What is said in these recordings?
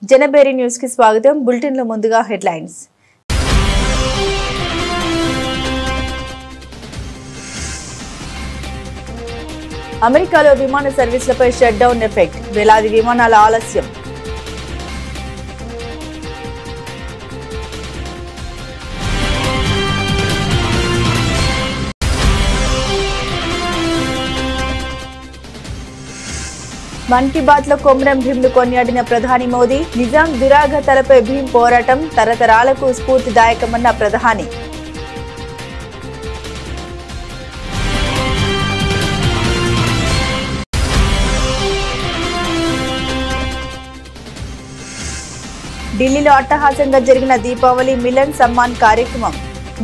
జనబేరి news కి స్వాగతం. Bulletin లో ముందుగా హెడ్లైన్స్. అమెరికాలో విమాన సర్వీసులపై షట్ డౌన్ ఎఫెక్ట్, వేలాది విమానాల ఆలస్యం. మన్ కీ బాత్ లో కొమరం భీంను కొనియాడిన ప్రధాని మోదీ, నిజాం దురాగతాలపై భీం పోరాటం తరతరాలకు స్ఫూర్తిదాయకమన్న ప్రధాని. ఢిల్లీలో అట్టహాసంగా జరిగిన దీపావళి మిలన్ సమ్మాన్ కార్యక్రమం,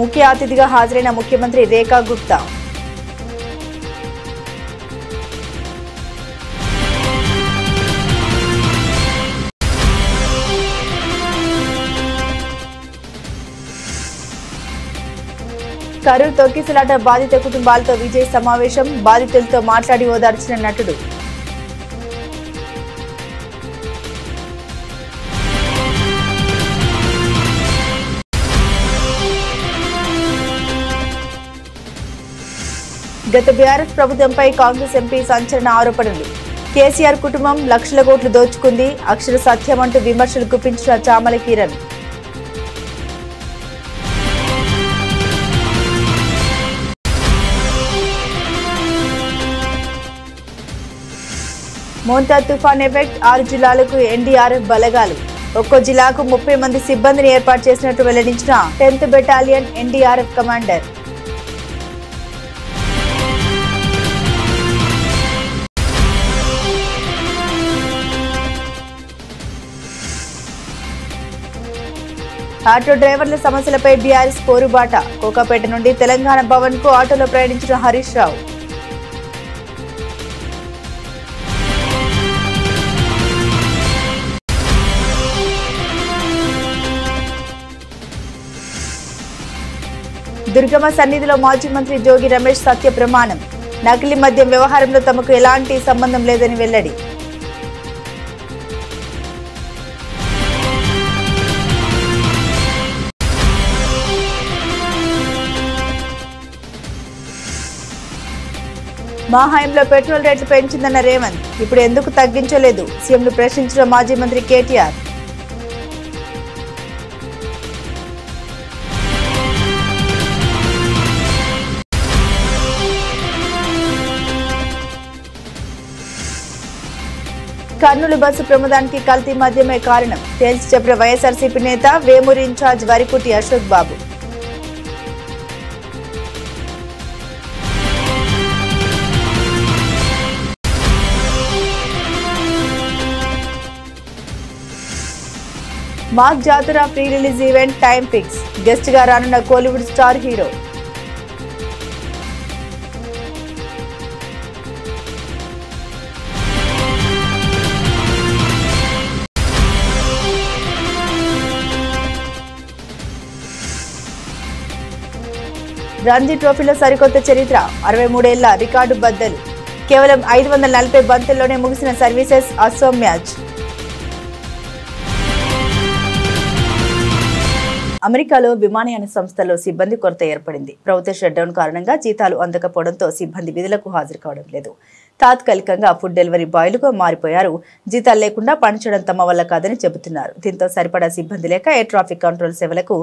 ముఖ్య అతిథిగా హాజరైన ముఖ్యమంత్రి రేఖా గుప్తా. కరూర్ తొక్కిసలాట బాధిత కుటుంబాలతో విజయ్ సమావేశం, బాధితులతో మాట్లాడి ఓదార్చిన నటుడు. గత బీఆర్ఎస్ ప్రభుత్వంపై కాంగ్రెస్ ఎంపీ సంచలన ఆరోపణలు. కేసీఆర్ కుటుంబం లక్షల కోట్లు దోచుకుంది, అక్షర సత్యమంటూ విమర్శలు గుప్పించిన చామల కిరణ్. మోంతా తుఫాన్ ఎఫెక్ట్, 6 జిల్లాలకు ఎన్డీఆర్ఎఫ్ బలగాలు. ఒక్కో జిల్లాకు 30 మంది సిబ్బందిని ఏర్పాటు చేసినట్టు వెల్లడించిన 10th battalion NDRF commander. Auto డ్రైవర్ల సమస్యలపై బీఆర్ఎస్ పోరుబాట, కోకాపేట నుండి తెలంగాణ భవన్ కు ఆటోలో ప్రయాణించిన హరీష్ రావు. దుర్గమ్మ సన్నిధిలో మాజీ మంత్రి జోగి రమేష్ సత్య ప్రమాణం, నకిలీ మద్యం వ్యవహారంలో తమకు ఎలాంటి సంబంధం లేదని వెల్లడి. మా హయాంలో పెట్రోల్ రేట్లు పెంచిందన్న రేవంత్, ఇప్పుడు ఎందుకు తగ్గించలేదు సీఎంను ప్రశ్నించిన మాజీ మంత్రి కేటీఆర్. కర్నూలు బస్సు ప్రమాదానికి కల్తీ మద్యమే కారణం, తేల్చి చెప్పిన వైఎస్ఆర్సీపీ నేత, వేమూరు ఇన్ఛార్జ్ వరికుటి అశోక్ బాబు. మాక్ జాతర pre release event time fix, guest గా రానున్న కోలీవుడ్ స్టార్ హీరో. రంజీ ట్రోఫీలో సరికొత్త చరిత్ర, 63 ఏళ్ల రికార్డు బద్దలు. కేవలం 540 బంతుల్లోనే ముగిసిన సర్వీసెస్ అసోం మ్యాచ్. అమెరికాలో విమానయాన సంస్థల్లో సిబ్బంది కొరత ఏర్పడింది. ప్రభుత్వ షట్డౌన్ కారణంగా జీతాలు అందకపోవడంతో సిబ్బంది విధులకు హాజరు కావడం లేదు. తాత్కాలికంగా ఫుడ్ డెలివరీ బాయ్లుగా మారిపోయారు. జీతాలు లేకుండా పనిచేయడం తమ వల్ల కాదని చెబుతున్నారు. దీంతో సరిపడా సిబ్బంది లేక ఎయిర్ ట్రాఫిక్ కంట్రోల్ సేవలకు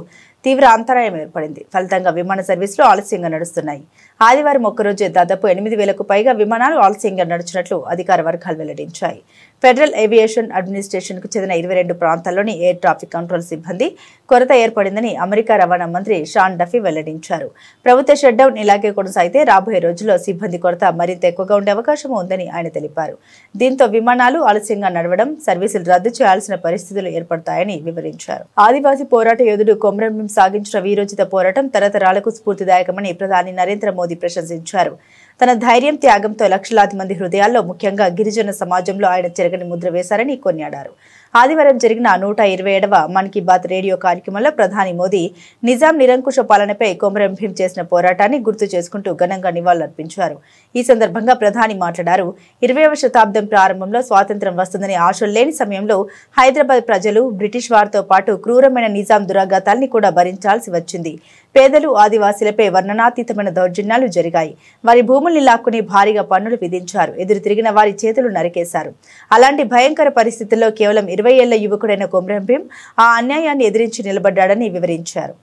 తీవ్ర అంతరాయం ఏర్పడింది. ఫలితంగా విమాన సర్వీసులు ఆలస్యంగా నడుస్తున్నాయి. ఆదివారం ఒక్కరోజే దాదాపు 8,000కు పైగా విమానాలు ఆలస్యంగా నడుచినట్లు అధికార వర్గాలు వెల్లడించాయి. ఫెడరల్ ఏవియేషన్ అడ్మినిస్ట్రేషన్ కు చెందిన 22 ప్రాంతాల్లోని ఎయిర్ ట్రాఫిక్ కంట్రోల్ సిబ్బంది కొరత ఏర్పడిందని అమెరికా రవాణా మంత్రి షాన్ డఫీ వెల్లడించారు. ప్రభుత్వ షట్డౌన్ ఇలాగే కొనసాగితే రాబోయే రోజుల్లో సిబ్బంది కొరత మరింత ఎక్కువగా ఉండే అవకాశం ఉందని ఆయన తెలిపారు. దీంతో విమానాలు ఆలస్యంగా నడవడం, సర్వీసులు రద్దు చేయాల్సిన పరిస్థితులు ఏర్పడతాయని వివరించారు. ఆదివాసీ పోరాట యోధుడు కొమరం భీం సాగించిన వీరోచిత పోరాటం తరతరాలకు స్ఫూర్తిదాయకమని ప్రధాని నరేంద్ర మోదీ ప్రశంసించారు. తన ధైర్యం, త్యాగంతో లక్షలాది మంది హృదయాల్లో, ముఖ్యంగా గిరిజన సమాజంలో ఆయన చెరగని ముద్ర వేశారని కొనియాడారు. ఆదివారం జరిగిన 127వ మన్ కీ బాత్ రేడియో కార్యక్రమంలో ప్రధాని మోదీ నిజాం నిరంకుశ పాలనపై కొమరం భీం చేసిన పోరాటాన్ని గుర్తు చేసుకుంటూ ఘనంగా నివాళులర్పించారు. ఈ సందర్భంగా ప్రధాని మాట్లాడారు. 20వ శతాబ్దం ప్రారంభంలో స్వాతంత్ర్యం వస్తుందని ఆశలు లేని సమయంలో హైదరాబాద్ ప్రజలు బ్రిటిష్ వారితో పాటు క్రూరమైన నిజాం దురాఘాతాల్ని కూడా భరించాల్సి వచ్చింది. పేదలు ఆదివాసీలపై వర్ణనాతీతమైన దౌర్జన్యాలు జరిగాయి. వారి భూముల్ని లాక్కుని భారీగా పన్నులు విధించారు. ఎదురు తిరిగిన వారి చేతులు నరికేశారు. అలాంటి భయంకర పరిస్థితుల్లో కేవలం 20 ఏళ్ల యువకుడైన కొమరం భీం ఆ అన్యాయాన్ని ఎదిరించి నిలబడ్డాడని వివరించారు.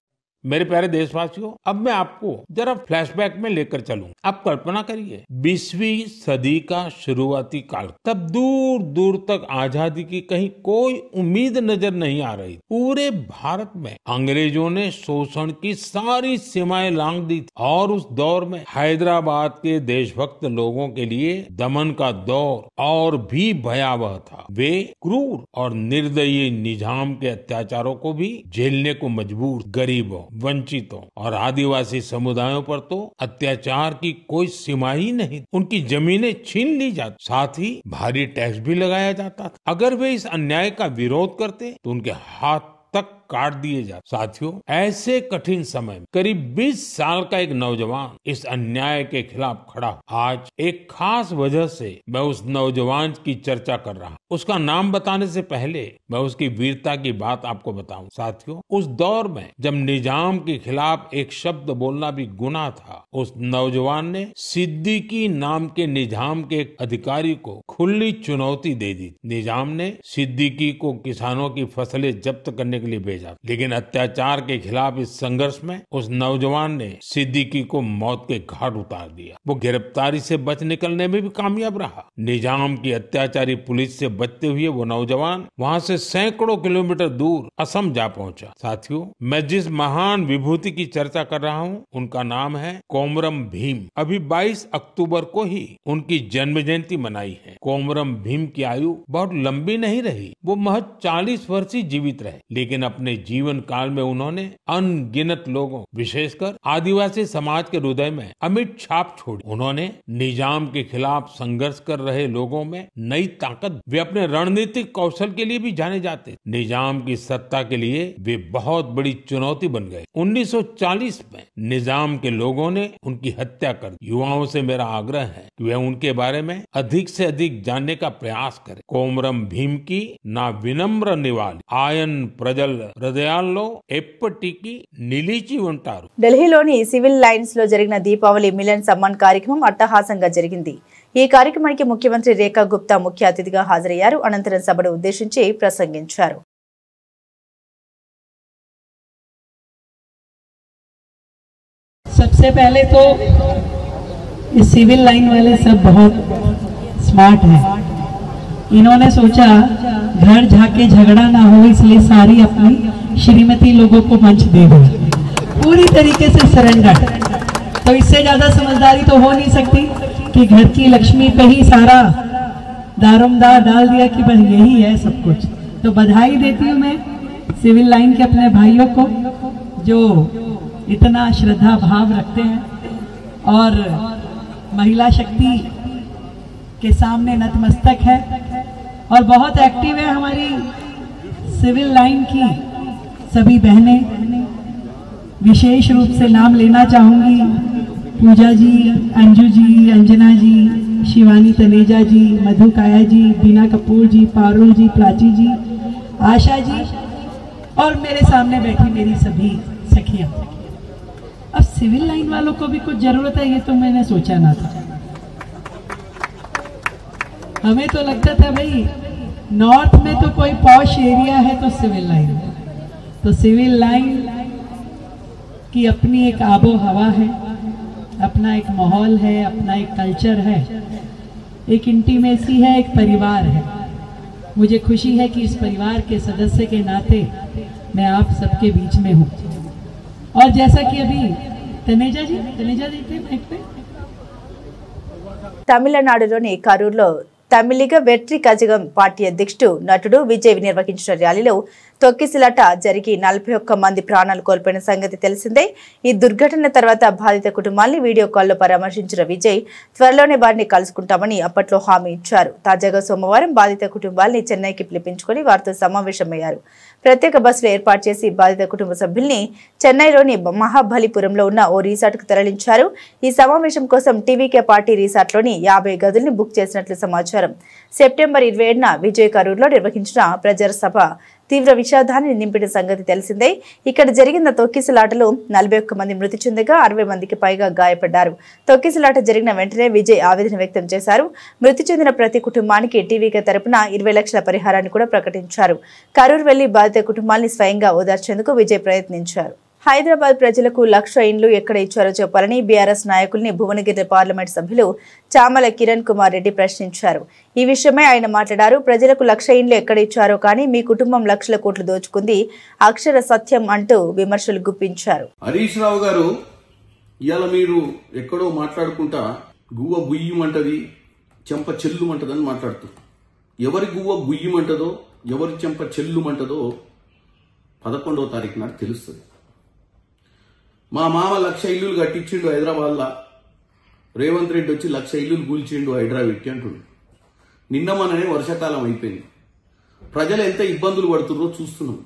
मेरे प्यारे देशवासियों, अब मैं आपको जरा फ्लैशबैक में लेकर चलूं। आप कल्पना करिए 20वीं सदी का शुरुआती काल, तब दूर दूर तक आजादी की कहीं कोई उम्मीद नजर नहीं आ रही। पूरे भारत में अंग्रेजों ने शोषण की सारी सीमाएं लांघ दी थी और उस दौर में हैदराबाद के देशभक्त लोगों के लिए दमन का दौर और भी भयावह था। वे क्रूर और निर्दयी निजाम के अत्याचारों को भी झेलने को मजबूर। गरीबों, वंचितों और आदिवासी समुदायों पर तो अत्याचार की कोई सीमा ही नहीं। उनकी जमीनें छीन ली जाती, साथ ही भारी टैक्स भी लगाया जाता था। अगर वे इस अन्याय का विरोध करते तो उनके हाथ तक काट दिए जाते। साथियों, ऐसे कठिन समय में करीब 20 साल का एक नौजवान इस अन्याय के खिलाफ खड़ा। आज एक खास वजह से मैं उस नौजवान की चर्चा कर रहा हूँ। उसका नाम बताने से पहले मैं उसकी वीरता की बात आपको बताऊं। साथियों, उस दौर में जब निजाम के खिलाफ एक शब्द बोलना भी गुनाह था, उस नौजवान ने सिद्दीकी नाम के निजाम के एक अधिकारी को खुली चुनौती दे दी। निजाम ने सिद्दीकी को किसानों की फसलें जब्त करने के लिए भेजा, लेकिन अत्याचार के खिलाफ इस संघर्ष में उस नौजवान ने सिद्दीकी को मौत के घाट उतार दिया। वो गिरफ्तारी से बच निकलने में भी कामयाब रहा। निजाम की अत्याचारी पुलिस से बचते हुए वो नौजवान वहां से सैकड़ों किलोमीटर दूर असम जा पहुंचा। साथियों, मैं जिस महान विभूति की चर्चा कर रहा हूं, उनका नाम है कोमरम भीम। अभी 22 अक्टूबर को ही उनकी जन्म जयंती मनाई है। कोमरम भीम की आयु बहुत लंबी नहीं रही। वो महज 40 वर्ष ही जीवित रहे, लेकिन अपने जीवन काल में उन्होंने अनगिनत लोगों, विशेषकर आदिवासी समाज के हृदय में अमिट छाप छोड़ी। उन्होंने निजाम के खिलाफ संघर्ष कर रहे लोगों में नई ताकत। वे अपने रणनीतिक कौशल के लिए भी जाने जाते। निजाम की सत्ता के लिए वे बहुत बड़ी चुनौती बन गए। 1940 में निजाम के लोगों ने उनकी हत्या कर दी। युवाओं से मेरा आग्रह है कि वे उनके बारे में अधिक से अधिक जानने का प्रयास करें। कोमरम भीम की ना विनम्र निवाली आयन प्रजल హృదయాల్లో ఎప్పటికీ నిలిచి ఉంటారు. ఢిల్లీలోని సివిల్ లైన్స్ లో జరిగిన దీపావళి మిలన్ సమ్మాన్ కార్యక్రమం అట్టహాసంగా జరిగింది. ఈ కార్యక్రమానికి ముఖ్యమంత్రి రేఖా గుప్తా ముఖ్య అతిథిగా హాజరయ్యారు. అనంతరం సభను ఉద్దేశించి ప్రసంగించారు. सबसे पहले तो ये सिविल लाइन वाले सब बहुत स्मार्ट हैं। इन्होंने सोचा घर जाके झगड़ा ना हो, इसलिए सारी अपनी श्रीमती लोगों को मंच दे दी, पूरी तरीके से सरेंडर। तो इससे ज्यादा समझदारी तो हो नहीं सकती कि घर की लक्ष्मी पे ही सारा दारोमदार डाल दिया कि बस यही है सब कुछ। तो बधाई देती हूँ मैं सिविल लाइन के अपने भाइयों को जो इतना श्रद्धा भाव रखते हैं और महिला शक्ति के सामने नतमस्तक है और बहुत एक्टिव है हमारी सिविल लाइन की सभी बहनें। विशेष रूप से नाम लेना चाहूँगी पूजा जी, अंजू जी, अंजना जी, शिवानी तनेजा जी, मधु काया जी, बीना कपूर जी, पारुल जी, प्राची जी, आशा जी और मेरे सामने बैठी मेरी सभी सखियाँ। अब सिविल लाइन वालों को भी कुछ जरूरत है, ये तो मैंने सोचा ना था। हमें तो लगता था भाई नॉर्थ में तो कोई पॉश एरिया है तो सिविल लाइन, तो सिविल लाइन की अपनी एक आबो हवा है, अपना एक माहौल है, अपना एक कल्चर है, एक इंटीमेसी है, एक परिवार है। मुझे खुशी है कि इस परिवार के सदस्य के नाते मैं आप सबके बीच में हूँ। और जैसा कि अभी तनेजा जी देखते हैं माइक पे। తమిళనాడులోని కరూర్లో తమిళిగ వెట్రి కజగం పార్టీ అధ్యక్షుడు నటుడు విజయ్ నిర్వహించిన ర్యాలీలో తొక్కిసలాట జరిగి 41 మంది ప్రాణాలు కోల్పోయిన సంగతి తెలిసిందే. ఈ దుర్ఘటన తర్వాత బాధిత కుటుంబాన్ని వీడియో కాల్లో పరామర్శించిన విజయ్ త్వరలోనే వారిని కలుసుకుంటామని అప్పట్లో హామీ ఇచ్చారు. తాజాగా సోమవారం బాధిత కుటుంబాన్ని చెన్నైకి పిలిపించుకుని వారితో సమావేశమయ్యారు. ప్రత్యేక బస్సులు ఏర్పాటు చేసి బాధిత కుటుంబ సభ్యుల్ని చెన్నైలోని మహాబలిపురంలో ఉన్న ఓ రిసార్ట్ కు తరలించారు. ఈ సమావేశం కోసం టీవీకే పార్టీ రిసార్ట్ లోని 50 గదుల్ని బుక్ చేసినట్లు సమాచారం. సెప్టెంబర్ 27న విజయ్ కరూర్లో నిర్వహించిన ప్రజల సభ తీవ్ర విషాదాన్ని నింపిన సంగతి తెలిసిందే. ఇక్కడ జరిగిన తొక్కిసలాటలో 41 మంది మృతి చెందగా 60 మందికి పైగా గాయపడ్డారు. తొక్కిసలాట జరిగిన వెంటనే విజయ్ ఆవేదన వ్యక్తం చేశారు. మృతి చెందిన ప్రతి కుటుంబానికి టీవీకే తరపున 20 లక్షల పరిహారాన్ని కూడా ప్రకటించారు. కరూర్ వెళ్లి బాధిత కుటుంబాన్ని స్వయంగా ఓదార్చేందుకు విజయ్ ప్రయత్నించారు. హైదరాబాద్ ప్రజలకు 1,00,000 ఇండ్లు ఎక్కడ ఇచ్చారో చెప్పాలని బీఆర్ఎస్ నాయకుల్ని భువనగిరి పార్లమెంట్ సభ్యులు చామల కిరణ్ కుమార్ రెడ్డి ప్రశ్నించారు. ఈ విషయమై ఆయన మాట్లాడారు. ప్రజలకు 1,00,000 ఇండ్లు ఎక్కడ ఇచ్చారో కానీ మీ కుటుంబం లక్షల కోట్లు దోచుకుంది అక్షర సత్యం అంటూ విమర్శలు గుప్పించారు. హరీష్ రావు గారు ఇవాళ మీరు ఎక్కడో మాట్లాడుకుంటా గువ్వ గుయ్యమంటది చెంప చెల్లుమంటదని మాట్లాడుతారు. ఎవరి గువ్వ గుయ్యమంటదో ఎవరి చెంప చెల్లుమంటదో 11వ తారీఖు నాడు తెలుస్తుంది. మా మామ 1,00,000 ఇల్లులు కట్టించిండు హైదరాబాద్లో. రేవంత్ రెడ్డి వచ్చి 1,00,000 ఇల్లులు కూల్చిండు హైదరాబాద్ అంటుండు. నిన్న మననే వర్షాకాలం అయిపోయింది. ప్రజలు ఎంత ఇబ్బందులు పడుతున్నారో చూస్తున్నాం.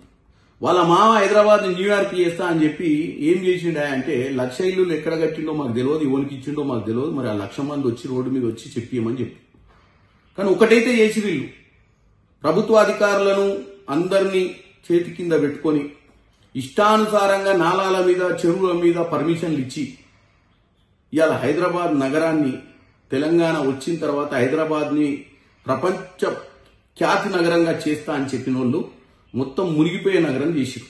వాళ్ళ మామ హైదరాబాద్ న్యూయార్క్ చేస్తా అని చెప్పి ఏం చేసిండా అంటే 1,00,000 ఇల్లులు ఎక్కడ కట్టిండో మాకు తెలియదు, ఎవరికి ఇచ్చిండో మాకు తెలియదు. మరి ఆ 1,00,000 మంది వచ్చి రోడ్డు మీద వచ్చి చెప్పియమని చెప్పి. కానీ ఒకటైతే చేసి వీళ్ళు ప్రభుత్వ అధికారులను అందరినీ చేతి కింద పెట్టుకొని ఇష్టానుసారంగా నాలాల మీద చెరువుల మీద పర్మిషన్లు ఇచ్చి ఇవాళ హైదరాబాద్ నగరాన్ని తెలంగాణ వచ్చిన తర్వాత హైదరాబాద్ని ప్రపంచ ఖ్యాతి నగరంగా చేస్తా అని చెప్పిన వాళ్ళు మొత్తం మునిగిపోయే నగరం చేశారు.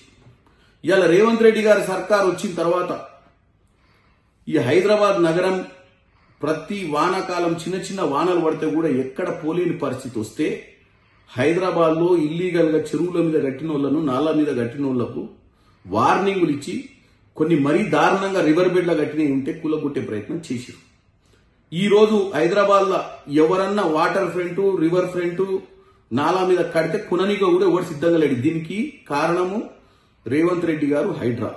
ఇవాళ రేవంత్ రెడ్డి గారి సర్కార్ వచ్చిన తర్వాత ఈ హైదరాబాద్ నగరం ప్రతి వానాకాలం చిన్న చిన్న వానలు పడితే కూడా ఎక్కడ పోలేని పరిస్థితి వస్తే హైదరాబాద్లో ఇల్లీగల్గా చెరువుల మీద కట్టిన వాళ్ళను నాలా మీద కట్టిన వాళ్లకు వార్నింగులు ఇచ్చి కొన్ని మరీ దారుణంగా రివర్ బెడ్ల కట్టినవి ఉంటే కూలగొట్టే ప్రయత్నం చేశారు. ఈ రోజు హైదరాబాద్లో ఎవరన్నా వాటర్ ఫ్రంట్ రివర్ ఫ్రంట్ నాలా మీద కడితే కుననిగా కూడా ఎవరు సిద్ధంగా లేడు. దీనికి కారణము రేవంత్ రెడ్డి గారు హైడ్రా.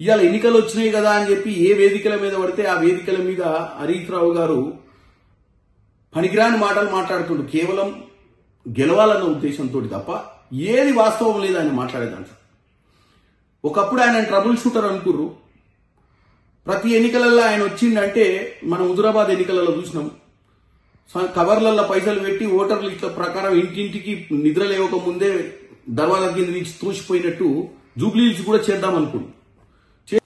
ఇవాళ ఎన్నికలు వచ్చినాయి కదా అని చెప్పి ఏ వేదికల మీద పడితే ఆ వేదికల మీద హరీష్ రావు గారు పనికిరాని మాటలు మాట్లాడుతుండు. కేవలం గెలవాలన్న ఉద్దేశంతో తప్ప ఏది వాస్తవం లేదు ఆయన మాట్లాడేదాంట్లో. ఒకప్పుడు ఆయన ట్రబుల్ షూటర్ అనుకుర్రు. ప్రతి ఎన్నికలలో ఆయన వచ్చిందంటే మనం హుజురాబాద్ ఎన్నికలలో చూసినాం. కవర్లలో పైసలు పెట్టి ఓటర్లు ఇట్ల ప్రకారం ఇంటింటికి నిద్ర లేవక ముందే దర్వాజా కింద నుంచి తూసిపోయినట్టు జూబ్లీహిల్స్ కూడా చేద్దాం అనుకున్నాం.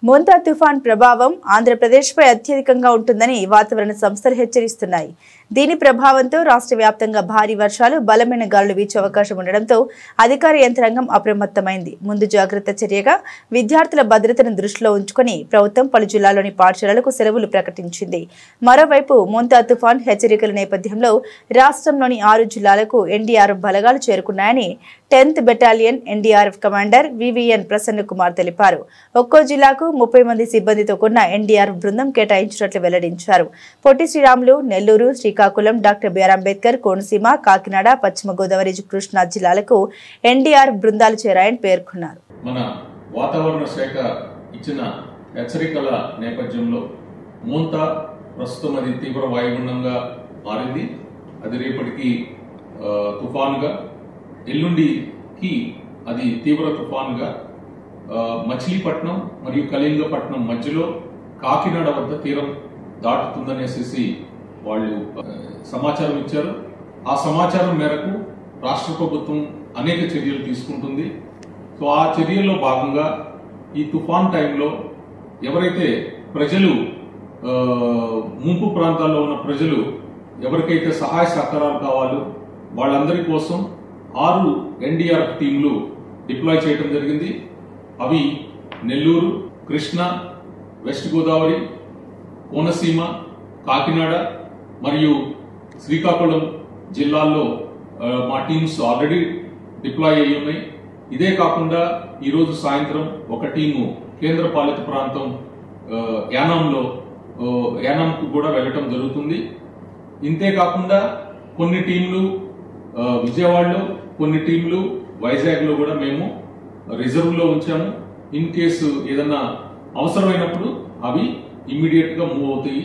మోంతా తుఫాన్ ప్రభావం ఆంధ్రప్రదేశ్పై అత్యధికంగా ఉంటుందని వాతావరణ సంస్థలు హెచ్చరిస్తున్నాయి. దీని ప్రభావంతో రాష్ట్ర వ్యాప్తంగా భారీ వర్షాలు బలమైన గాలులు వీచే అవకాశం ఉండడంతో అధికార యంత్రాంగం అప్రమత్తమైంది. ముందు జాగ్రత్త చర్యగా విద్యార్థుల భద్రతను దృష్టిలో ఉంచుకొని ప్రభుత్వం పలు జిల్లాల్లోని పాఠశాలలకు సెలవులు ప్రకటించింది. మరోవైపు మోంతా తుఫాన్ హెచ్చరికల నేపథ్యంలో రాష్ట్రంలోని 6 జిల్లాలకు ఎన్డీఆర్ఎఫ్ బలగాలు చేరుకున్నాయని 10th battalion NDRF commander VVN Prasanna Kumar తెలిపారు. ఒక్కో జిల్లాకు 30 మంది సిబ్బందితో కూడిన ఎన్డీఆర్ఎఫ్ బృందం కేటాయించినట్లు వెల్లడించారు. పొట్టి శ్రీరాములు, నెల్లూరు, శ్రీకాకుళం, డాక్టర్ బిఆర్ అంబేద్కర్, కోనసీమ, కాకినాడ, పశ్చిమ గోదావరి, కృష్ణా జిల్లాలకు ఎన్డీఆర్ఎఫ్ బృందాలు చేరాయని పేర్కొన్నారు. మన వాతావరణ శాఖ ఇచ్చిన హెచ్చరికల నేపథ్యంలో మోంతా ప్రస్తుతం అది తీవ్ర వాయుగుండంగా మారింది. అది రేపటికి తుఫానుగా, ఎల్లుండికి అది తీవ్ర తుఫానుగా మచిలీపట్నం మరియు కళింగపట్నం మధ్యలో కాకినాడ వద్ద తీరం దాటుతుందనేసి వాళ్ళు సమాచారం ఇచ్చారు. ఆ సమాచారం మేరకు రాష్ట్ర ప్రభుత్వం అనేక చర్యలు తీసుకుంటుంది. సో ఆ చర్యల్లో భాగంగా ఈ తుఫాన్ టైంలో ఎవరైతే ప్రజలు ముంపు ప్రాంతాల్లో ఉన్న ప్రజలు ఎవరికైతే సహాయ సహకారాలు కావాలో వాళ్ళందరి కోసం 6 ఎన్డీఆర్ఎఫ్ టీంలు డిప్లాయ్ చేయడం జరిగింది. అవి నెల్లూరు, కృష్ణా, వెస్ట్ గోదావరి, కోనసీమ, కాకినాడ మరియు శ్రీకాకుళం జిల్లాల్లో మా టీమ్స్ ఆల్రెడీ డిప్లాయ్ అయ్యి ఉన్నాయి. ఇదే కాకుండా ఈరోజు సాయంత్రం ఒక టీము కేంద్ర పాలిత ప్రాంతం యానాంకు కూడా వెళ్లటం జరుగుతుంది. ఇంతే కాకుండా కొన్ని టీంలు విజయవాడలో, కొన్ని టీంలు వైజాగ్లో కూడా మేము రిజర్వ్లో ఉంచాము. ఇన్ కేసు ఏదన్నా అవసరమైనప్పుడు అవి ఇమ్మీడియట్ గా మూవ్ అవుతాయి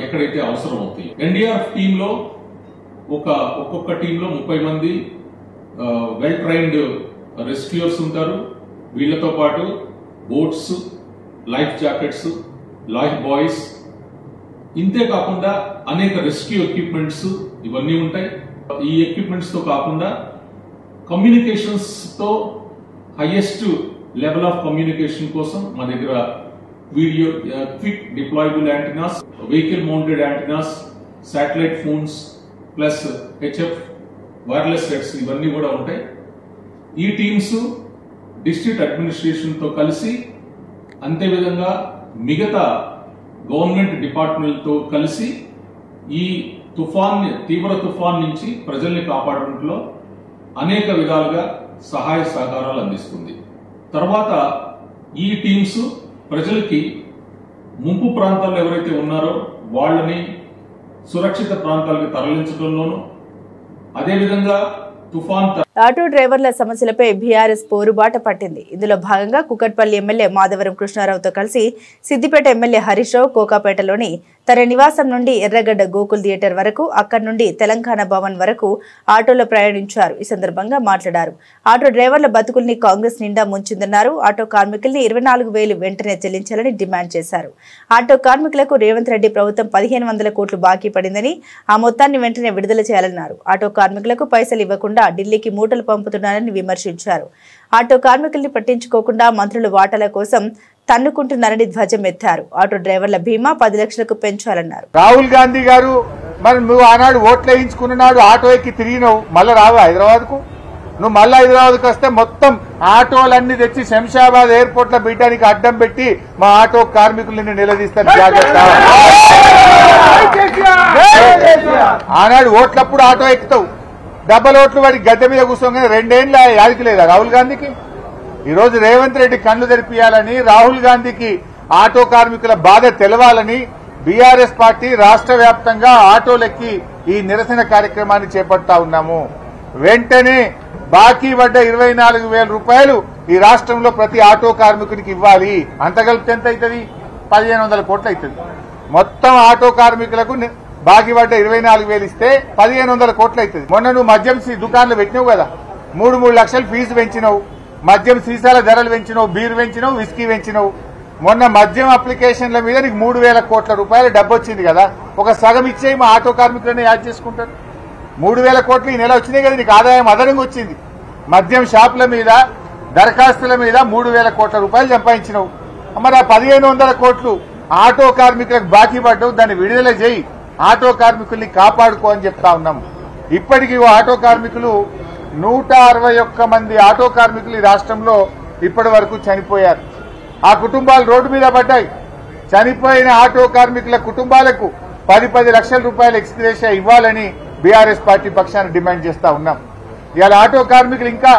ఎక్కడైతే అవసరం అవుతాయి. ఎన్డీఆర్ఎఫ్ టీంలో ఒక్కొక్క టీంలో 30 మంది వెల్ ట్రైన్డ్ రెస్క్యూయర్స్ ఉంటారు. వీళ్లతో పాటు boats, life jackets, life boys, ఇంతే కాకుండా అనేక రెస్క్యూ ఎక్విప్మెంట్స్ ఇవన్నీ ఉంటాయి. ఈ ఎక్విప్మెంట్స్ తో కాకుండా కమ్యూనికేషన్స్ తో హైయెస్ట్ లెవెల్ ఆఫ్ కమ్యూనికేషన్ కోసం మా దగ్గర video quick deployable antennas, vehicle mounted antennas, satellite phones plus HF wireless sets ఇవన్నీ కూడా ఉంటాయి. ఈ టీమ్స్ డిస్ట్రిక్ట్ అడ్మినిస్ట్రేషన్ తో కలిసి, అంతేవిధంగా మిగతా గవర్నమెంట్ డిపార్ట్మెంట్తో కలిసి ఈ తీవ్ర తుఫాన్ నుంచి ప్రజల్ని కాపాడడంలో అనేక విధాలుగా సహాయ సహకారాలు అందిస్తుంది. తర్వాత ఈ టీమ్స్ ప్రజలకి ముంపు ప్రాంతాల్లో ఎవరైతే ఉన్నారో వాళ్ళని సురక్షిత ప్రాంతాలకు తరలించడంలోనూ, అదేవిధంగా ఆటో డ్రైవర్ల సమస్యలపై బీఆర్ఎస్ పోరుబాట పట్టింది. ఇందులో భాగంగా కుకట్పల్లి ఎమ్మెల్యే మాధవరం కృష్ణారావుతో కలిసి సిద్దిపేట ఎమ్మెల్యే హరీష్ రావు కోకాపేటలోని తన నివాసం నుండి ఎర్రగడ్డ గోకుల్ థియేటర్ వరకు, అక్కడి నుండి తెలంగాణ భవన్ వరకు ఆటోలో ప్రయాణించారు. ఈ సందర్భంగా మాట్లాడారు. ఆటో డ్రైవర్ల బతుకుల్ని కాంగ్రెస్ నిండా ముంచిందన్నారు. ఆటో కార్మికుల్ని 24,000 వెంటనే చెల్లించాలని డిమాండ్ చేశారు. ఆటో కార్మికులకు రేవంత్ రెడ్డి ప్రభుత్వం 1500 కోట్లు బాకీ పడిందని, ఆ మొత్తాన్ని వెంటనే విడుదల చేయాలన్నారు. ఆటో కార్మికులకు పైసలు ఇవ్వకుండా ఢిల్లీకి మూటలు పంపుతున్నారని విమర్శించారు. ఆటో కార్మికుల్ని పట్టించుకోకుండా మంత్రులు వాటాల కోసం తన్నుకుంటున్నారని ధ్వజం ఎత్తారు. ఆటో డ్రైవర్ల బీమా 10 లక్షలకు పెంచాలన్నారు. రాహుల్ గాంధీ గారు, మరి నువ్వు ఆనాడు ఓట్లు వేయించుకున్నాడు, ఆటో ఎక్కి తిరిగినావు, మళ్ళా రావా హైదరాబాద్ కు? నువ్వు మళ్ళా హైదరాబాద్ కు వస్తే మొత్తం ఆటోలన్నీ తెచ్చి శంషాబాద్ ఎయిర్పోర్ట్ లో బీటానికి అడ్డం పెట్టి మా ఆటో కార్మికులను నిలదీస్తారు. జాగ్రత్త. ఆనాడు ఓట్లప్పుడు ఆటో ఎక్కుతావు, డబ్బల ఓట్లు వాడి గద్దె మీద కూర్చోగానే 2 ఏళ్ల యాదికి లేదా రాహుల్ గాంధీకి? ఈ రోజు రేవంత్ రెడ్డి కళ్లు తెరిపియాలని, రాహుల్ గాంధీకి ఆటో కార్మికుల బాధ తెలవాలని బీఆర్ఎస్ పార్టీ రాష్ట్ర వ్యాప్తంగా ఆటోలెక్కి ఈ నిరసన కార్యక్రమాన్ని చేపడతా ఉన్నాము. వెంటనే బాకీ పడ్డ 24,000 రూపాయలు ఈ రాష్ట్రంలో ప్రతి ఆటో కార్మికునికి ఇవ్వాలి. అంత కలిపితే ఎంత అవుతుంది? 1500 కోట్లు అవుతుంది. మొత్తం ఆటో కార్మికులకు బాకీ పడ్డ 24,000 ఇస్తే 1500 కోట్లు అవుతుంది. మొన్న నువ్వు మద్యం దుకాణాలు పెట్టినావు కదా, 3 లక్షలు ఫీజు పెంచినావు, మద్యం సీసాల ధరలు పెంచినావు, బీర్ పెంచినావు, విస్కీ పెంచినావు. మొన్న మద్యం అప్లికేషన్ల మీద నీకు 3,000 కోట్ల రూపాయలు డబ్బు వచ్చింది కదా, ఒక సగం ఇచ్చేయి, మా ఆటో కార్మికులనే యాడ్ చేసుకుంటారు. 3,000 కోట్లు ఈ నెల వచ్చినాయి కదా, నీకు ఆదాయం అదనంగా వచ్చింది. మద్యం షాపుల మీద, దరఖాస్తుల మీద 3,000 కోట్ల రూపాయలు సంపాదించినావు. మరి ఆ 1,500 కోట్లు ఆటో కార్మికులకు బాకీ పడ్డావు, దాన్ని విడుదల చేయి, ఆటో కార్మికుల్ని కాపాడుకో అని చెప్తా ఉన్నాము. ఇప్పటికీ ఆటో కార్మికులు 161 మంది ఆటో కార్మికులు ఈ రాష్ట్రంలో ఇప్పటి వరకు చనిపోయారు. ఆ కుటుంబాలు రోడ్డు మీద పడ్డాయి. చనిపోయిన ఆటో కార్మికుల కుటుంబాలకు 10 లక్షల రూపాయల ఎక్స్గ్రేషియా ఇవ్వాలని బీఆర్ఎస్ పార్టీ పక్షాన డిమాండ్ చేస్తా ఉన్నాం. ఇవాళ ఆటో కార్మికులు ఇంకా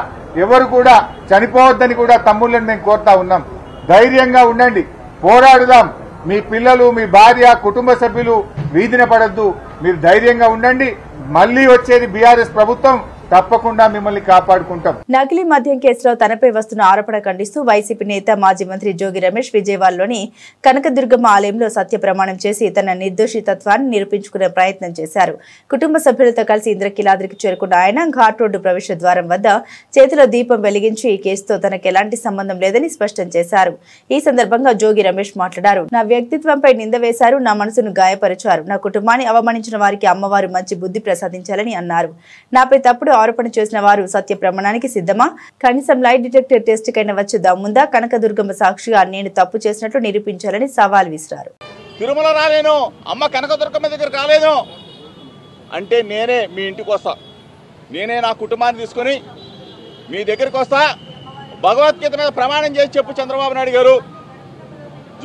ఎవరు కూడా చనిపోవద్దని కూడా తమ్ముళ్ళని మేము కోరుతా ఉన్నాం. ధైర్యంగా ఉండండి, పోరాడుదాం. మీ పిల్లలు, మీ భార్య, కుటుంబ సభ్యులు వీధిన పడద్దు. మీరు ధైర్యంగా ఉండండి. మళ్లీ వచ్చేది బీఆర్ఎస్ ప్రభుత్వం, తప్పకుండా మిమ్మల్ని కాపాడుకుంటాం. నకిలీ మద్యం కేసులో తనపై వస్తున్న ఆరోపణ ఖండిస్తూ వైసీపీ నేత మాజీ మంత్రి జోగి రమేష్ విజయవాడలోని కనకదుర్గమ్మ ఆలయంలో సత్య ప్రమాణం చేసి తన నిర్దోషితత్వాన్ని నిరూపించుకునే ప్రయత్నం చేశారు. కుటుంబ సభ్యులతో కలిసి ఇంద్రకీలాద్రికి చేరుకున్న ఆయన ఘాట్ రోడ్డు ప్రవేశ ద్వారం వద్ద చేతిలో దీపం వెలిగించి ఈ కేసుతో తనకు ఎలాంటి సంబంధం లేదని స్పష్టం చేశారు. ఈ సందర్భంగా జోగి రమేష్ మాట్లాడారు. నా వ్యక్తిత్వంపై నింద వేశారు, నా మనసును గాయపరిచారు, నా కుటుంబాన్ని అవమానించిన వారికి అమ్మవారు మంచి బుద్ధి ప్రసాదించాలని అన్నారు. నాపై తప్పుడు ఆరోపణ చేసిన వారు సత్య ప్రమాణానికి సిద్ధమా? కనీసం లైట్ డిటెక్టర్ టెస్ట్ కైనా వచ్చి దమ్ముందా? కనకదుర్గమ్మ సాక్షిగా నేను తప్పు చేసినట్లు నిరూపించాలని సవాల్ విసిరారు. తిరుమల రాలేను, అమ్మ కనకదుర్గమ్మ దగ్గర రాలేను అంటే నేనే మీ ఇంటికి వస్తా, నేనే నా కుటుంబాన్ని తీసుకుని మీ దగ్గరికి వస్తా. భగవద్గీత మీద ప్రమాణం చేసి చెప్పు చంద్రబాబు నాయుడు గారు,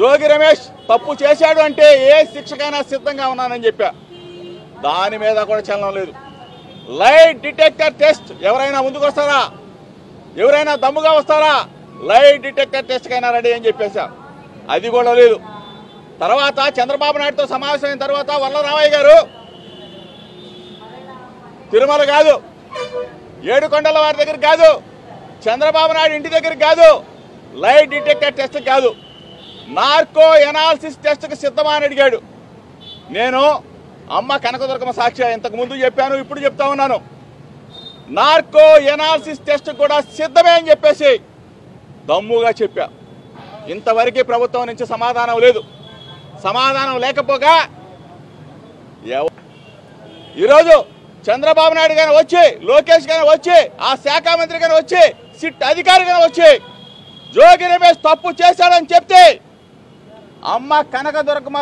జోగి రమేష్ తప్పు చేశాడు అంటే ఏ శిక్షకైనా సిద్ధంగా ఉన్నానని చెప్పా. దాని మీద కూడా చలనం లేదు. లైట్ డిటెక్టర్ టెస్ట్ ఎవరైనా ముందుకు వస్తారా? ఎవరైనా దమ్ముగా వస్తారా? లైట్ డిటెక్టర్ టెస్ట్ కైనా రెడీ అని చెప్పేశా. అది కూడా లేదు. తర్వాత చంద్రబాబు నాయుడుతో సమావేశమైన తర్వాత వల్లరామయ్య గారు తిరుమల కాదు, ఏడుకొండల వారి దగ్గర కాదు, చంద్రబాబు నాయుడు ఇంటి దగ్గర కాదు, లై డిటెక్టర్ టెస్ట్ కాదు, నార్కో ఎనాలిసిస్ టెస్ట్కి సిద్ధమా అని అడిగాడు. నేను అమ్మ కనకదుర్గమ్మ సాక్షి ఇంతకు ముందు చెప్పాను, ఇప్పుడు చెప్తా ఉన్నాను. నార్కో ఎనాలిసిస్ టెస్ట్ కూడా సిద్ధమే అని చెప్పేసి దమ్ముగా చెప్పా. ఇంతవరకు ప్రభుత్వం నుంచి సమాధానం లేదు. సమాధానం లేకపోగా ఈరోజు చంద్రబాబు నాయుడు గారు వచ్చి, లోకేష్ గారు వచ్చి, ఆ శాఖ మంత్రి గారు వచ్చి, సిట్ అధికారి గారు వచ్చి జోగి రమేష్ తప్పు చేశాడని చెప్తే అమ్మ కనకదుర్గమ్మ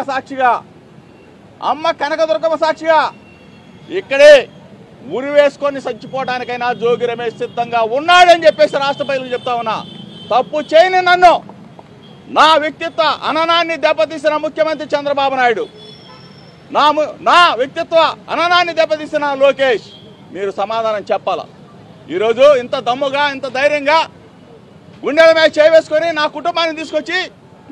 సాక్షిగా ఇక్కడే ఉరి వేసుకొని చచ్చిపోవడానికైనా జోగి రమేష్ సిద్ధంగా ఉన్నాడని చెప్పేసి రాష్ట్ర ప్రజలకు చెప్తా ఉన్నా. తప్పు చేయని నన్ను, నా వ్యక్తిత్వ అననాన్ని దెబ్బతీసిన ముఖ్యమంత్రి చంద్రబాబు నాయుడు, నా వ్యక్తిత్వ అననాన్ని దెబ్బతీసిన లోకేష్, మీరు సమాధానం చెప్పాలా? ఈరోజు ఇంత దమ్ముగా, ఇంత ధైర్యంగా గుండెల మీద చేవేసుకొని నా కుటుంబాన్ని తీసుకొచ్చి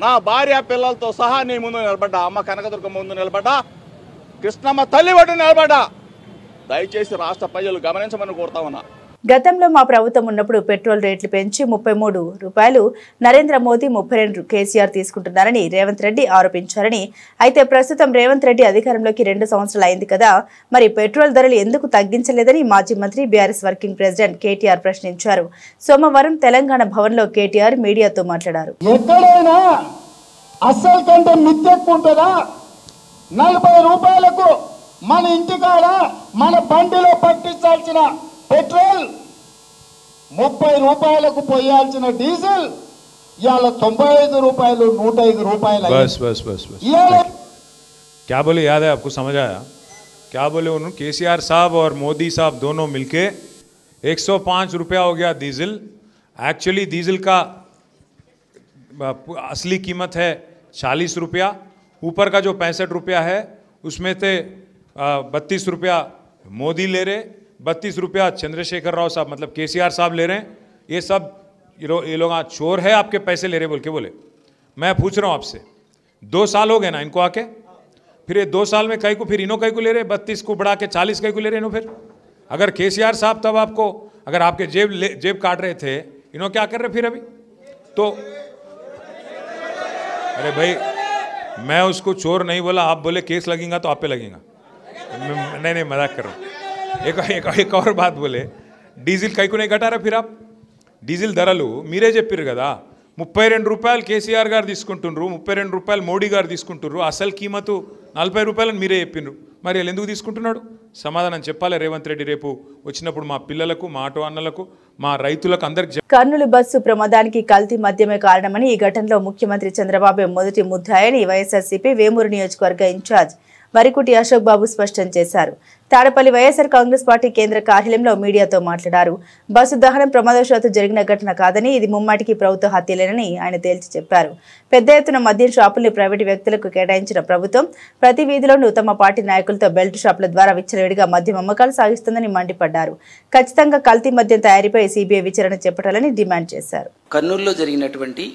నా భార్య పిల్లలతో సహా నీ ముందు నిలబడ్డా, అమ్మ కనకదుర్గమ్మ ముందు నిలబడ్డా, కృష్ణమ్మ తల్లి ఒడ్డు నిలబడ్డా. దయచేసి రాష్ట్ర ప్రజలు గమనించమని కోరుతా ఉన్నా. గతంలో మా ప్రభుత్వం ఉన్నప్పుడు పెట్రోల్ రేట్లు పెంచి 33 రూపాయలు నరేంద్ర మోదీ 32 కేసీఆర్ తీసుకుంటున్నారని రేవంత్ రెడ్డి ఆరోపించారని, అయితే ప్రస్తుతం రేవంత్ రెడ్డి అధికారంలోకి 2 సంవత్సరాలు అయింది కదా, మరి పెట్రోల్ ధరలు ఎందుకు తగ్గించలేదని మాజీ మంత్రి బీఆర్ఎస్ వర్కింగ్ ప్రెసిడెంట్ కేటీఆర్ ప్రశ్నించారు. సోమవారం తెలంగాణ భవన్లో కేటీఆర్ మీడియాతో మాట్లాడారు. ఎక్కడైనా అసలు కంటే మిత్తెక్కుంటుందా? 40 రూపాయలకు మన ఇంటికాడ మన బండిలో పట్టించాల్సిన పెట్రోల్, 30 రూపాయలకు పోయాల్సిన డీజిల్ ఇవాళ 95 రూపాయలు, 105 రూపాయలు. क्या बोले याद है आपको? समझ आया क्या बोले उन्होंने? केसीआर साहब और मोदी साहब दोनों मिलके 105 रुपया हो गया डीजल। एक्चुअली डीजल का असली कीमत है 40 रुपया, ऊपर का जो 65 रुपया है उसमें से 32 रुपया मोदी ले रहे, 32 रुपया चंद्रशेखर राव साहब मतलब केसीआर साहब ले रहे हैं। ये सब ये लोग चोर है, आपके पैसे ले रहे बोल के बोले। मैं पूछ रहा हूँ आपसे, 2 साल हो गए ना इनको आके, फिर ये 2 साल में कई को, फिर इन्हों कई को ले रहे, 32 को बढ़ा के 40 कई को ले रहे इन्हों। फिर अगर केसीआर साहब तब आपको, अगर आपके जेब काट रहे थे, इन्हों क्या कर रहे फिर अभी? तो अरे भाई मैं उसको चोर नहीं बोला, आप बोले केस लगेगा तो आप पे लगेगा। नहीं मजाक कर रहा हूँ। एक और बात बोले, డీజిల్ కైకు नहीं घटाరా फिर आप? డీజిల్ ధరలు మీరే చెప్పారు కదా, 32 రూపాయలు కేసీఆర్ గారు తీసుకుంటున్నారు, 32 రూపాయలు మోడీ గారు తీసుకుంటున్నారు, అసలు కీమతు 40 రూపాయలని మీరే చెప్పినారు. మరి వీళ్ళు ఎందుకు తీసుకుంటున్నాడు? సమాధానం చెప్పాలి రేవంత్ రెడ్డి రేపు వచ్చినప్పుడు మా పిల్లలకు, మా ఆటో అన్నలకు, మా రైతులకు అందరికి. కర్నూలు బస్సు ప్రమాదానికి కల్తీ మద్యమే కారణమని, ఈ ఘటనలో ముఖ్యమంత్రి చంద్రబాబు మొదటి ముద్దాయని వైఎస్ఆర్సీపీ వేమూరు నియోజకవర్గ ఇన్ఛార్జ్ వరికుటి అశోక్ బాబు స్పష్టం చేశారు. తాడపల్లి వైఎస్ఆర్ కాంగ్రెస్ పార్టీ కేంద్ర కార్యాలయంలో మీడియాతో మాట్లాడారు. బస్సు దహనం ప్రమాదవశాత్తు జరిగిన ఘటన కాదని, ఇది ముమ్మాటికి ప్రభుత్వ హత్యలేనని ఆయన తేల్చి చెప్పారు. పెద్ద ఎత్తున మద్యం షాపుల్ని ప్రైవేటు వ్యక్తులకు కేటాయించిన ప్రభుత్వం ప్రతి వీధిలోనూ తమ పార్టీ నాయకులతో బెల్ట్ షాపుల ద్వారా విచ్చలవిడిగా మద్యం అమ్మకాలు సాగిస్తుందని మండిపడ్డారు. ఖచ్చితంగా కల్తీ మద్యం తయారీపై సిబిఐ విచారణ చేపట్టాలని డిమాండ్ చేశారు. కర్నూలులో జరిగినటువంటి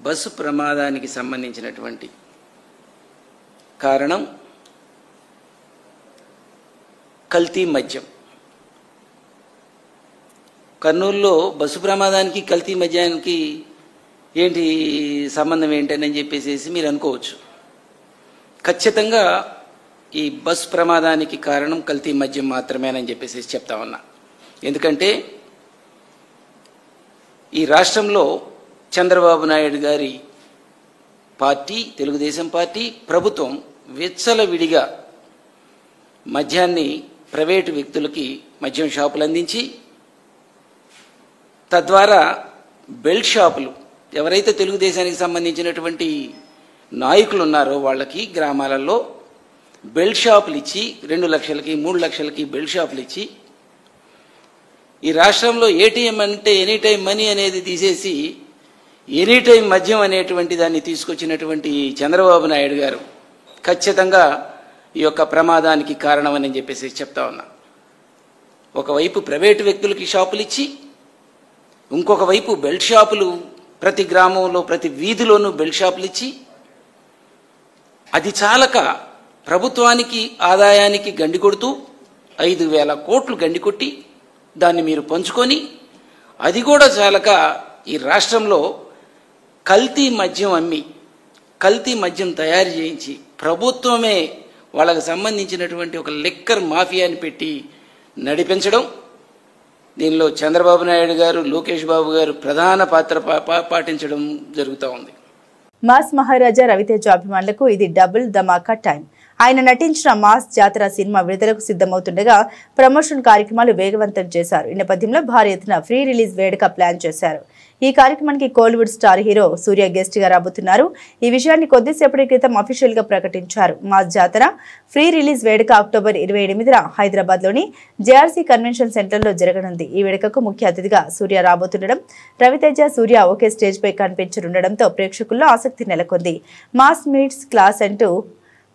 బస్సు ప్రమాదానికి సంబంధించినటువంటి కారణం కల్తీ మద్యం. కర్నూలులో బస్సు ప్రమాదానికి కల్తీ మద్యానికి ఏంటి సంబంధం ఏంటని చెప్పేసి మీరు అనుకోవచ్చు. ఖచ్చితంగా ఈ బస్సు ప్రమాదానికి కారణం కల్తీ మద్యం మాత్రమేనని చెప్పేసి చెప్తా ఉన్నా. ఎందుకంటే ఈ రాష్ట్రంలో చంద్రబాబు నాయుడు గారి పార్టీ, తెలుగుదేశం పార్టీ ప్రభుత్వం విచ్చలవిడిగా మద్యాన్ని ప్రైవేటు వ్యక్తులకి మద్యం షాపులు అందించి, తద్వారా బెల్ట్ షాపులు, ఎవరైతే తెలుగుదేశానికి సంబంధించినటువంటి నాయకులు ఉన్నారో వాళ్ళకి గ్రామాలలో బెల్ట్ షాపులు ఇచ్చి 2 లక్షలకి 3 లక్షలకి బెల్ట్ షాపులు ఇచ్చి, ఈ రాష్ట్రంలో ఏటీఎం అంటే ఎనీ టైం మనీ అనేది తీసేసి ఎనీ టైం మద్యం అనేటువంటి దాన్ని తీసుకొచ్చినటువంటి చంద్రబాబు నాయుడు గారు ఖచ్చితంగా ఈ యొక్క ప్రమాదానికి కారణమని చెప్పేసి చెప్తా ఉన్నా. ఒకవైపు ప్రైవేటు వ్యక్తులకి షాపులు ఇచ్చి, ఇంకొక వైపు బెల్ట్ షాపులు ప్రతి గ్రామంలో ప్రతి వీధిలోనూ బెల్ట్ షాపులు ఇచ్చి, అది చాలక ప్రభుత్వానికి ఆదాయానికి గండి కొడుతూ 5,000 కోట్లు గండికొట్టి దాన్ని మీరు పంచుకొని, అది కూడా చాలక ఈ రాష్ట్రంలో కల్తీ మద్యం అమ్మి కల్తీ మద్యం తయారు చేయించి ప్రభుత్వమే వాళ్ళకు సంబంధించినటువంటి ఒక లిక్కర్ మాఫియాని పెట్టి నడిపించడం, దీనిలో చంద్రబాబు నాయుడు గారు, లోకేష్ బాబు గారు ప్రధాన పాత్ర పాటించడం జరుగుతూ ఉంది. మాస్ మహారాజా రవితేజ అభిమానులకు ఇది డబుల్ ధమాకా టైం. ఆయన నటించిన మాస్ జాతర సినిమా విడుదలకు సిద్ధమవుతుండగా ప్రమోషన్ కార్యక్రమాలు వేగవంతం చేశారు. ఈ నేపథ్యంలో భారీ ఎత్తున ఫ్రీ రిలీజ్ వేడుక ప్లాన్ చేశారు. ఈ కార్యక్రమానికి కోలీవుడ్ స్టార్ హీరో సూర్య గెస్ట్ గా రాబోతున్నారు. ఈ విషయాన్ని కొద్దిసేపటి క్రితం అఫీషియల్ గా ప్రకటించారు. మాస్ జాతర ఫ్రీ రిలీజ్ వేడుక అక్టోబర్ 28న హైదరాబాద్ లోని జేఆర్సీ కన్వెన్షన్ సెంటర్ లో జరగనుంది. ఈ వేడుకకు ముఖ్య అతిథిగా సూర్య రాబోతుండడం, రవితేజ, సూర్య ఒకే స్టేజ్ పై కనిపించనుండడంతో ప్రేక్షకుల్లో ఆసక్తి నెలకొంది. మాస్ మీట్స్ క్లాస్ అంటూ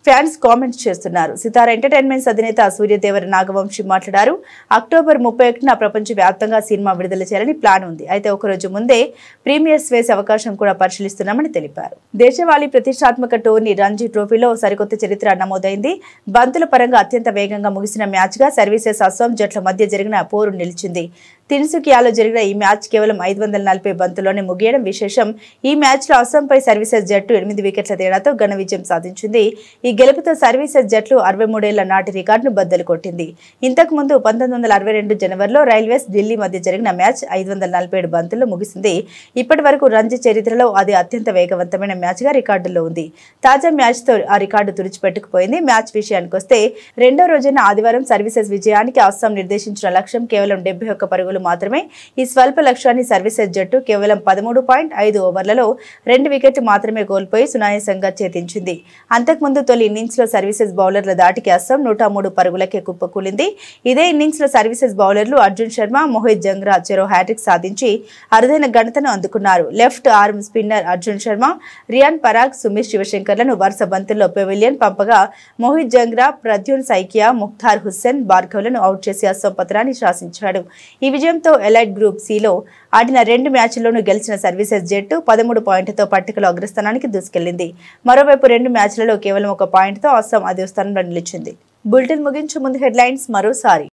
ఫ్యాన్స్ కామెంట్స్ చేస్తున్నారు. సితారా ఎంటర్టైన్మెంట్స్ అధినేత సూర్యదేవర నాగవంశీ మాట్లాడారు. అక్టోబర్ 31న ప్రపంచ వ్యాప్తంగా సినిమా విడుదల చేయాలని ప్లాన్ ఉంది. అయితే ఒకరోజు ముందే ప్రీమియర్స్ వేసే అవకాశం కూడా పరిశీలిస్తున్నామని తెలిపారు. దేశవాళీ ప్రతిష్టాత్మక టోర్నీ రంజీ ట్రోఫీలో సరికొత్త చరిత్ర నమోదైంది. బంతుల పరంగా అత్యంత వేగంగా ముగిసిన మ్యాచ్ గా సర్వీసెస్ అస్సాం జట్ల మధ్య జరిగిన పోరు నిలిచింది. తిన్సుకియాలో జరిగిన ఈ మ్యాచ్ కేవలం 540 బంతుల్లోనే ముగియడం విశేషం. ఈ మ్యాచ్ లో అస్సాంపై సర్వీసెస్ జట్టు 8 వికెట్ల తేడాతో ఘన విజయం సాధించింది. ఈ గెలుపుతో సర్వీసెస్ జట్లు 63 ఏళ్ల నాటి రికార్డును బద్దలు కొట్టింది. ఇంతకు ముందు 1962 జనవరిలో రైల్వేస్ ఢిల్లీ మధ్య జరిగిన మ్యాచ్ 547 బంతుల్లో ముగిసింది. ఇప్పటి వరకు రంజీ చరిత్రలో అది అత్యంత వేగవంతమైన మ్యాచ్ గా రికార్డులో ఉంది. తాజా మ్యాచ్ తో ఆ రికార్డు తుడిచిపెట్టుకుపోయింది. మ్యాచ్ విషయానికి వస్తే రెండో రోజున ఆదివారం సర్వీసెస్ విజయానికి అస్సాం నిర్దేశించిన లక్ష్యం కేవలం 71 పరుగులు మాత్రమే. ఈ స్వల్ప లక్ష్యాన్ని సర్వీసెస్ జట్టు కేవలం 13.5 ఓవర్లలో 2 వికెట్లు మాత్రమే కోల్పోయి సునాయాసంగా ఛేదించింది. అంతకుముందు తొలి ఇన్నింగ్స్ లో సర్వీసెస్ బౌలర్ల దాటికి అస్సాం 103 పరుగులకే కుప్పకూలింది. ఇదే ఇన్నింగ్స్ లో సర్వీసెస్ బౌలర్లు అర్జున్ శర్మ, మోహిత్ జంగ్రా చెరో హ్యాట్రిక్ సాధించి అరుదైన ఘనతను అందుకున్నారు. Left arm spinner Arjun Sharma, Riyan Parag, Sumit శివశంకర్లను వరుస బంతుల్లో పెవిలియన్ పంపగా మోహిత్ జంగ్రా, ప్రద్యున్ సైకియా, ముఖ్తార్ హుస్సేన్, భార్గవ్లను అవుట్ చేసి అస్సాం పత్రాన్ని శాసించాడు. ఈ విజయంతో ఎలైట్ గ్రూప్ సిలో ఆడిన 2 మ్యాచ్ల్లోనూ గెలిచిన సర్వీసెస్ జట్టు 13 పాయింట్లతో పట్టికలో అగ్రస్థానానికి దూసుకెళ్లింది. మరోవైపు 2 మ్యాచ్లలో కేవలం 1 పాయింట్తో అస్సాం అదే స్థానంలో నిలిచింది. బులెటిన్ ముగించే ముందు హెడ్లైన్స్ మరోసారి.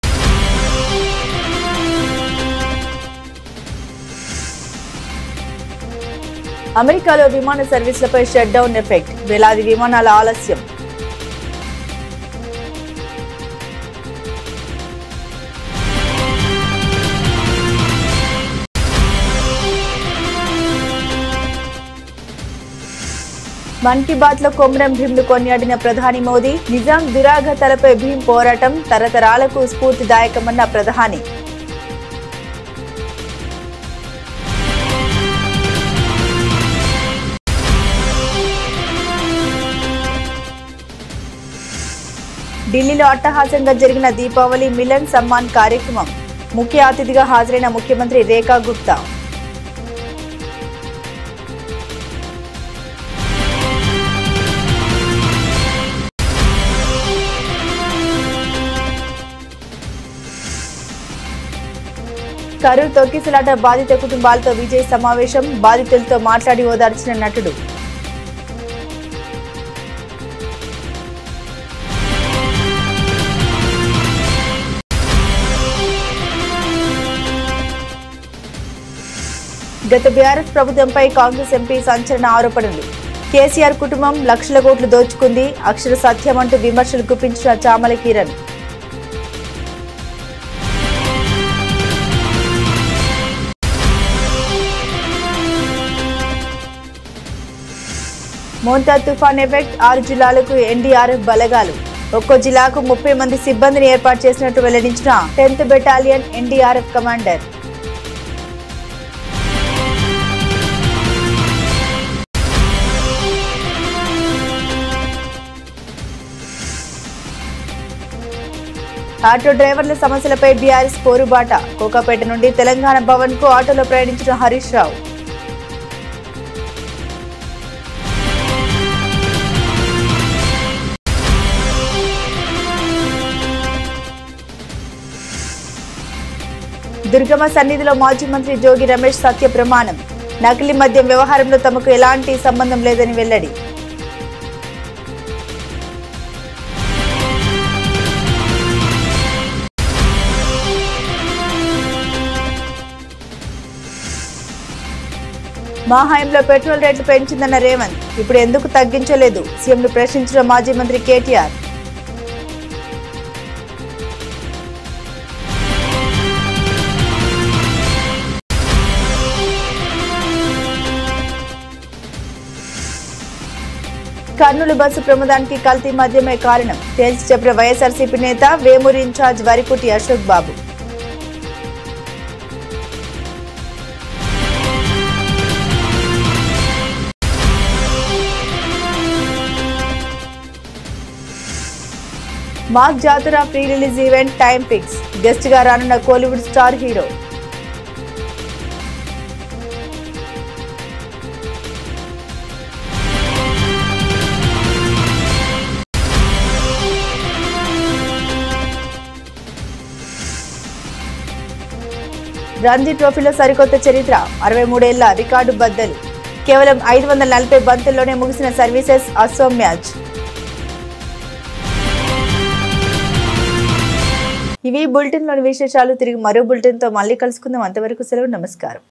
అమెరికాలో విమాన సర్వీసులపై షట్ డౌన్ ఎఫెక్ట్, వేలాది విమానాల ఆలస్యం. మన్ కీ బాత్ లో కొమరం భీంను కొనియాడిన ప్రధాని మోదీ, నిజాం దురాఘాతాలపై భీం పోరాటం తరతరాలకు స్ఫూర్తిదాయకమన్న ప్రధాని. ఢిల్లీలో అట్టహాసంగా జరిగిన దీపావళి మిలన్ సమ్మాన్ కార్యక్రమం, ముఖ్య అతిథిగా హాజరైన ముఖ్యమంత్రి రేఖా గుప్తా. కరూర్ తొక్కిసలాట బాధిత కుటుంబాలతో విజయ్ సమావేశం, బాధితులతో మాట్లాడి ఓదార్చిన నటుడు. గత బీఆర్ఎస్ ప్రభుత్వంపై కాంగ్రెస్ ఎంపీ సంచలన ఆరోపణలు. కేసీఆర్ కుటుంబం లక్షల కోట్లు దోచుకుంది, అక్షర సత్యమంటూ విమర్శలు గుప్పించిన చామల కిరణ్. మోంతా తుఫాన్ ఎఫెక్ట్, 6 జిల్లాలకు ఎన్డీఆర్ఎఫ్ బలగాలు. ఒక్కో జిల్లాకు 30 మంది సిబ్బందిని ఏర్పాటు చేసినట్టు వెల్లడించిన 10th battalion NDRF commander. Auto డ్రైవర్ల సమస్యలపై బీఆర్ఎస్ పోరుబాట. కోకాపేట నుండి తెలంగాణ భవన్ కు ఆటోలో ప్రయాణించిన హరీష్ రావు. దుర్గమ్మ సన్నిధిలో మాజీ మంత్రి జోగి రమేష్ సత్య ప్రమాణం. నకిలీ మద్యం వ్యవహారంలో తమకు ఎలాంటి సంబంధం లేదని వెల్లడి. మా హయాంలో పెట్రోల్ రేట్లు పెంచిందన్న రేవంత్, ఇప్పుడు ఎందుకు తగ్గించలేదు సీఎంను ప్రశ్నించిన మాజీ మంత్రి కేటీఆర్. కర్నూలు బస్సు ప్రమాదానికి కల్తీ మద్యమే కారణం తేల్చి చెప్పిన వైఎస్ఆర్సీపీ నేత వేమూరి ఇన్ఛార్జ్ వరికుటి అశోక్ బాబు. మాక్ జాతర pre release event time fix, guest గా రానున్న కోలీవుడ్ స్టార్ హీరో. రంజీ ట్రోఫీలో సరికొత్త చరిత్ర, 63 ఏళ్ల రికార్డు బద్దలు. కేవలం 540 బంతుల్లోనే ముగిసిన సర్వీసెస్ అసోం మ్యాచ్. ఇవి బులెటిన్లోని విశేషాలు. తిరిగి మరో బులెటిన్తో మళ్ళీ కలుసుకుందాం. అంతవరకు సెలవు, నమస్కారం.